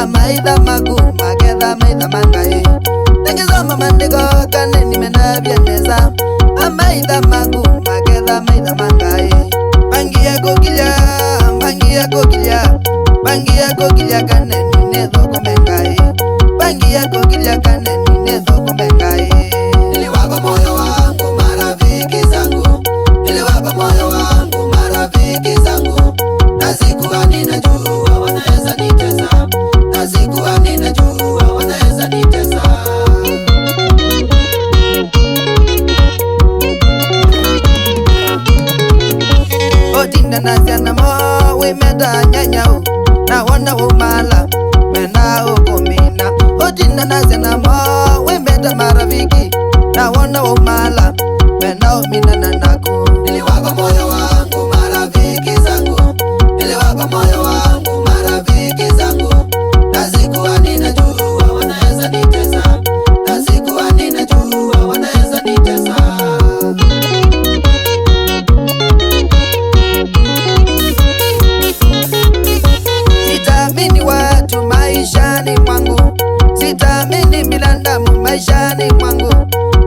amaitha maku magetha maitha mangai nikisoma maandiko kaneni menavya neza amaitha maku magetha maitha mangai bangia kukilya bangia kukilya bangia kukilya kaneni nethoko mengai bangia kukilya kaneni nethoko mengai niliwapa moyo wangu marafiki zangu niliwapa moyo wangu marafiki zangu na sikuwa ninajua wanaweza nitesa na sikuwa ninajua wanaweza nitesa otinda naziana mo wimeda nyanyau na wanda umala mena ukumina otinda naziana mo wimeda marafiki na wanda umala mena umina nanaku niliwapa moyo wangu marafiki zangu niliwapa moyo wangu marafiki zangu na sikuwa ninajua wanaweza nitesa na sikuwa ninajua wanaweza nitesa sitamini watu maishani mwangu sitamini binadamu maishani mwangu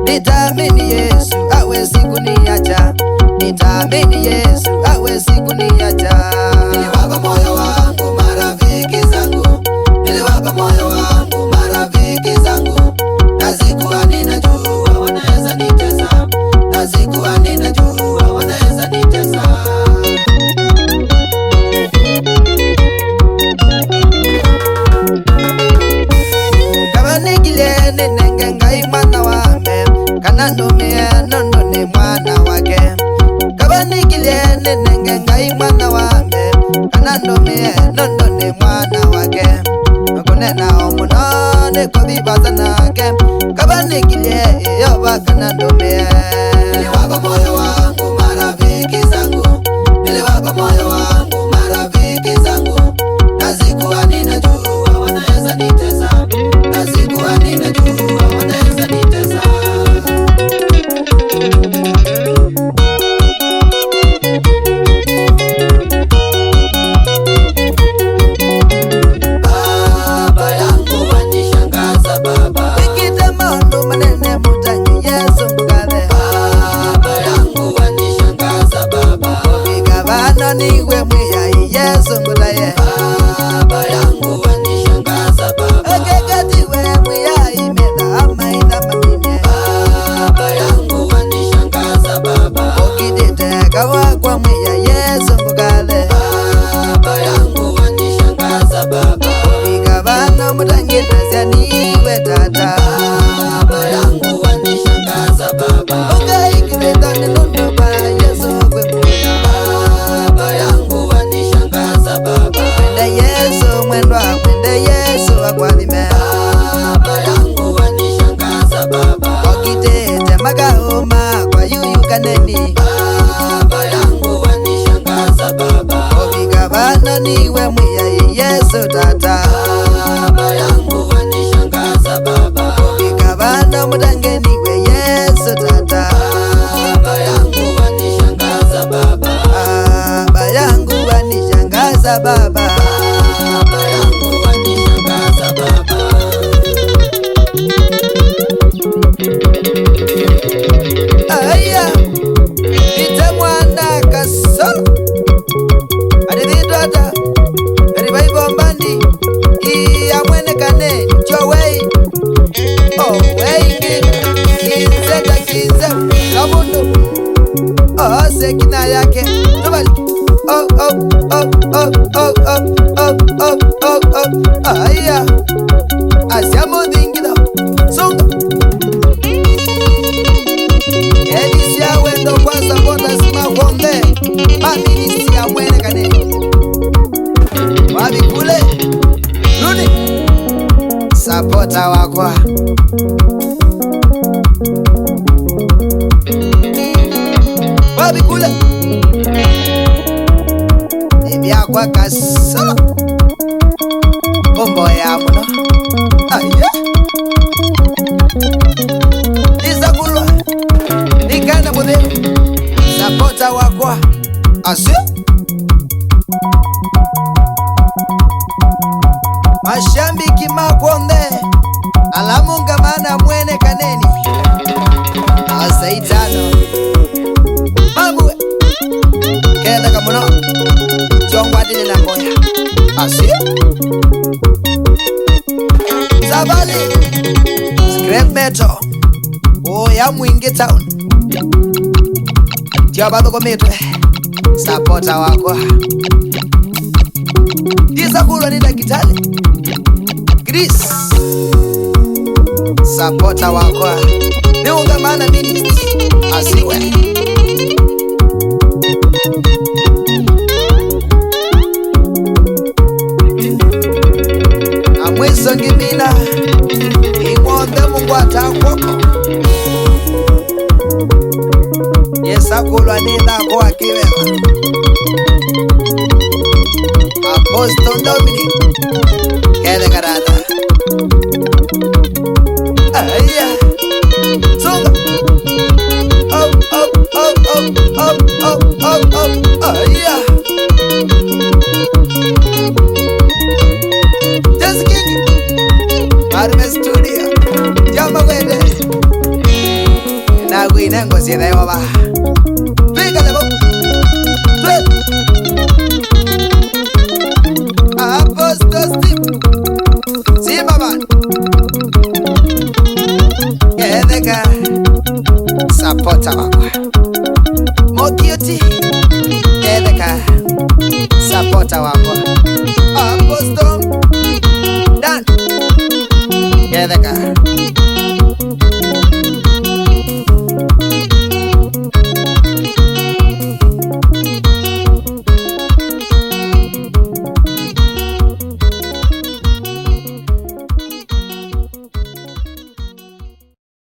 nitamini Yesu hawezi kuniacha nitamini Yesu hawezi kuniacha niliwapa moyo wangu marafiki zangu niliwapa moyo wangu marafiki zangu na sikuwa ninajua wanaweza nitesa na sikuwa ninajua wanaweza nitesa kabanigile nenge ngai mwana wame kananumie nono ni mwana wake kabanigile nenge ngai mwana wame kananumie nono ni mwana wake kunena omuno nikubibaza nake kabanigile yoba kananumie niliwapa moyo wangu marafiki zangu niliwapa moyo wangu marafiki zangu na sikuwa ninajua wanaweza nitesa na sikuwa ninajua wanaweza nitesa baba yangu wanishangaza baba ikite maondo manene mutanyi Yesu mugale baba yangu wanishangaza baba ikabano niwe mwiyai Yesu mulaye baba yangu wanishangaza baba akekatiwe mwiyai mena amaitha manine baba yangu wanishangaza baba ukiditeka wakwa mwiya Yesu mugale baba yangu wanishangaza baba ikabano mutangitazya niwe tata baba yangu wanishangaza baba ukaikilitani nunduba Yesu kwe mwiya baba yangu wanishangaza baba mwende Yesu mwendwa mwende Yesu akwathime baba yangu wanishangaza baba okitete magauma kwa yuyu kaneni baba yangu wanishangaza baba obikabana niwe mwiyai Yesu tata baba yangu wanishangaza baba obikabana mutange niwe Yesu tata baba yangu wanishangaza baba baba yangu wanishangaza baba baba yangu wanishangaza baba aya ite mwana kasolo adivitata erivaivombandi iyamwenekane chowei oweingi kinzeta kinze kamundu osekina yake tuvali aya asiamudhingila sunga edisiawendo kwanza botasimahombe maminisiamwenekane wavikule rudi sapota wakwa wavikule ivyakwa kasolo bombo ya muno aya nizakulwa nikana mudhe sapota wakwa asi Mashambiki makonde alamunga mana mwene kaneni asaitano babu kenda kamuno chongwa dile na moya asi Zabali scrap metal oya Mwingi town tiabado kometwe supporter wako Disa kulo ni dakitali Chris supporter wako ni ungamana ministry asiwe amweso ngimina ing'ombe Mungu atakwoko yesakulwa ninako akiwema Apostle Dominic Kede Karata Aya Songa Up up up up up up up up Aya Just King Arme Studio Jamba kwende Na kuina ngozi na yoba Twika lebo Twika Apostle Steve Zimmerman Gedeka Supporter